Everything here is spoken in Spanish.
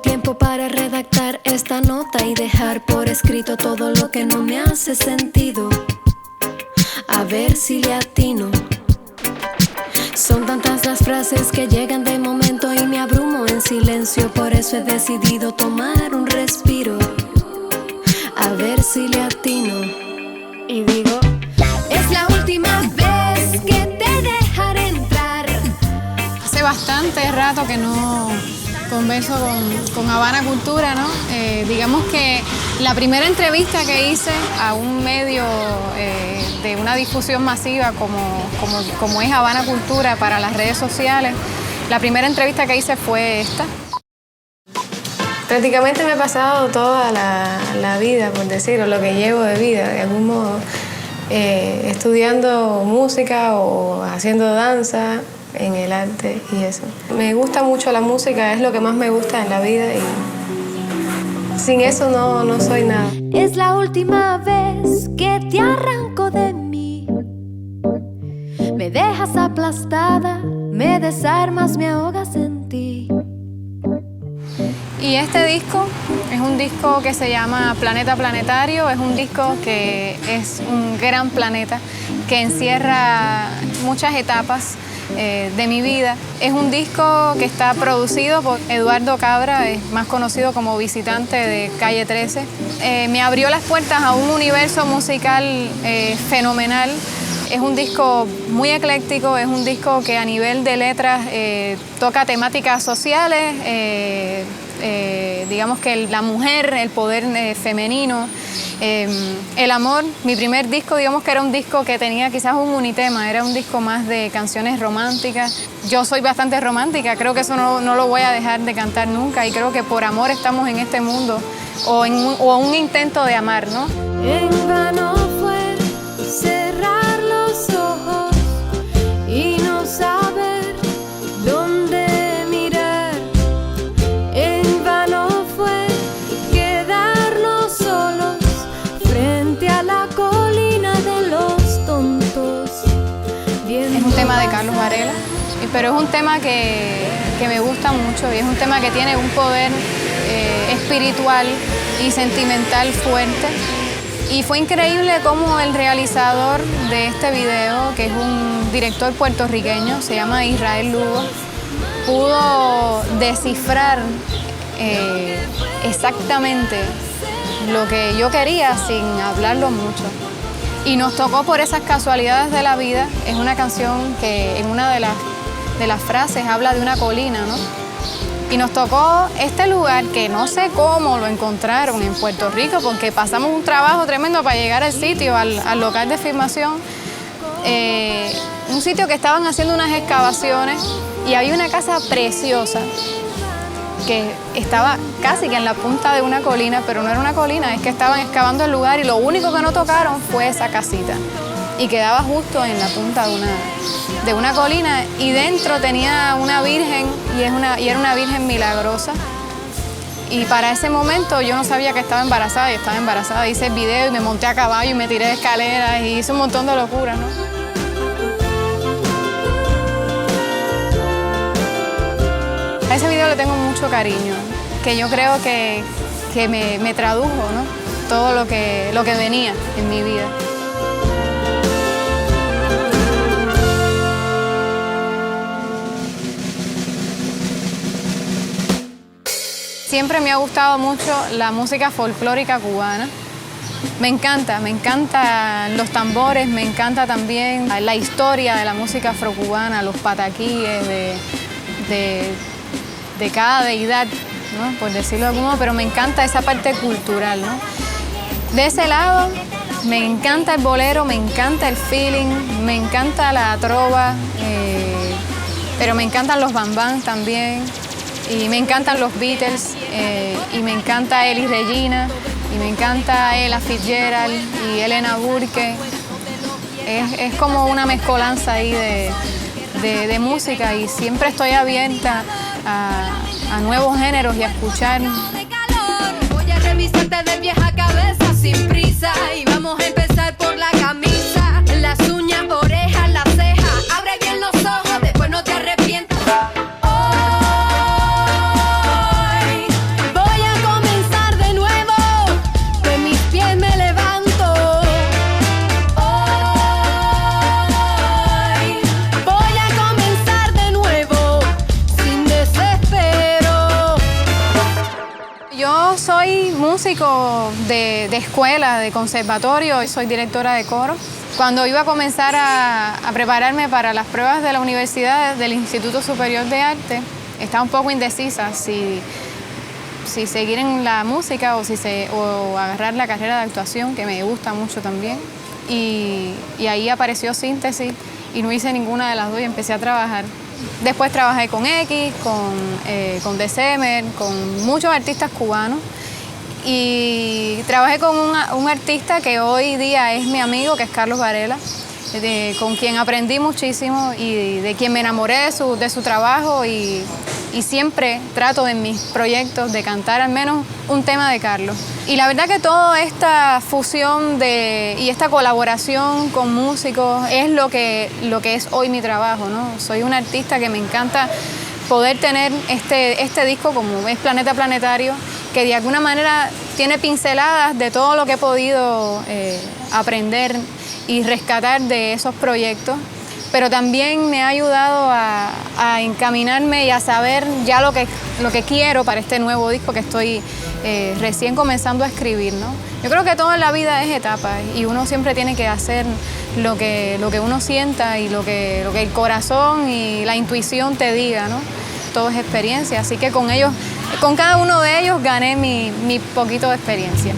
Tengo tiempo para redactar esta nota y dejar por escrito todo lo que no me hace sentido. A ver si le atino. Son tantas las frases que llegan de momento y me abrumo en silencio. Por eso he decidido tomar un respiro. A ver si le atino. Y digo: es la última vez que te dejaré entrar. Hace bastante rato que no converso con Habana Cultura, ¿no? Digamos que la primera entrevista que hice a un medio de una difusión masiva como es Habana Cultura para las redes sociales, la primera entrevista que hice fue esta. Prácticamente me he pasado toda la vida, por decirlo, lo que llevo de vida, de algún modo, estudiando música o haciendo danza, en el arte y eso. Me gusta mucho la música, es lo que más me gusta en la vida y sin eso no soy nada. Es la última vez que te arranco de mí. Me dejas aplastada, me desarmas, me ahogas en ti. Y este disco es un disco que se llama Planeta Planetario, es un disco que es un gran planeta que encierra muchas etapas de mi vida. Es un disco que está producido por Eduardo Cabra, es más conocido como Visitante de Calle 13. Me abrió las puertas a un universo musical fenomenal. Es un disco muy ecléctico, es un disco que a nivel de letras toca temáticas sociales, digamos que la mujer, el poder femenino, el amor. Mi primer disco, digamos que era un disco que tenía quizás un unitema, era un disco más de canciones románticas. Yo soy bastante romántica, creo que eso no lo voy a dejar de cantar nunca y creo que por amor estamos en este mundo o un intento de amar, ¿no? En vano fue cerrar los ojos y no saber dónde mirar. En vano fue quedarnos solos frente a la colina de los tontos. Es un tema de Carlos Varela, pero es un tema que me gusta mucho y es un tema que tiene un poder espiritual y sentimental fuerte. Y fue increíble cómo el realizador de este video, que es un director puertorriqueño, se llama Israel Lugo, pudo descifrar exactamente lo que yo quería sin hablarlo mucho. Y nos tocó por esas casualidades de la vida. Es una canción que en una de las frases habla de una colina, ¿no? Y nos tocó este lugar que no sé cómo lo encontraron en Puerto Rico, porque pasamos un trabajo tremendo para llegar al sitio, al local de filmación. Un sitio que estaban haciendo unas excavaciones y había una casa preciosa que estaba casi que en la punta de una colina, pero no era una colina, es que estaban excavando el lugar y lo único que no tocaron fue esa casita. Y quedaba justo en la punta de una colina y dentro tenía una virgen y era una virgen milagrosa. Y para ese momento yo no sabía que estaba embarazada y estaba embarazada. Hice el video y me monté a caballo y me tiré de escaleras y hice un montón de locuras, ¿no? A ese video le tengo mucho cariño, que yo creo que me tradujo, ¿no? Todo lo que venía en mi vida. Siempre me ha gustado mucho la música folclórica cubana. Me encantan los tambores, me encanta también la historia de la música afrocubana, los pataquíes de cada deidad, ¿no? Por decirlo de algún modo, pero me encanta esa parte cultural, ¿no? De ese lado, me encanta el bolero, me encanta el feeling, me encanta la trova, pero me encantan los bambán también. Y me encantan los Beatles, y me encanta Elis Regina, y me encanta Ella Fitzgerald y Elena Burke. Es como una mezcolanza ahí de música y siempre estoy abierta a nuevos géneros y a escuchar. Voy a revisarte de vieja cabeza sin prisa y vamos a empezar por la camisa, las uñas, orejas, las cejas. Abre bien los ojos, después no te arrepientas. Yo soy músico de escuela, de conservatorio, soy directora de coro. Cuando iba a comenzar a prepararme para las pruebas de la universidad del Instituto Superior de Arte, estaba un poco indecisa si seguir en la música o agarrar la carrera de actuación, que me gusta mucho también. Y ahí apareció Síntesis y no hice ninguna de las dos y empecé a trabajar. Después trabajé con X, con December, con muchos artistas cubanos. Y trabajé con un artista que hoy día es mi amigo, que es Carlos Varela, con quien aprendí muchísimo y de quien me enamoré de su trabajo y siempre trato en mis proyectos de cantar al menos un tema de Carlos. Y la verdad que toda esta fusión y esta colaboración con músicos es lo que es hoy mi trabajo, ¿no? Soy una artista que me encanta poder tener este disco como es Planeta Planetario, que de alguna manera tiene pinceladas de todo lo que he podido aprender y rescatar de esos proyectos, pero también me ha ayudado a encaminarme y a saber ya lo que quiero para este nuevo disco que estoy recién comenzando a escribir, ¿no? Yo creo que todo en la vida es etapas y uno siempre tiene que hacer lo que uno sienta y lo que el corazón y la intuición te diga, ¿no? Todo es experiencia, así que con cada uno de ellos gané mi poquito de experiencia.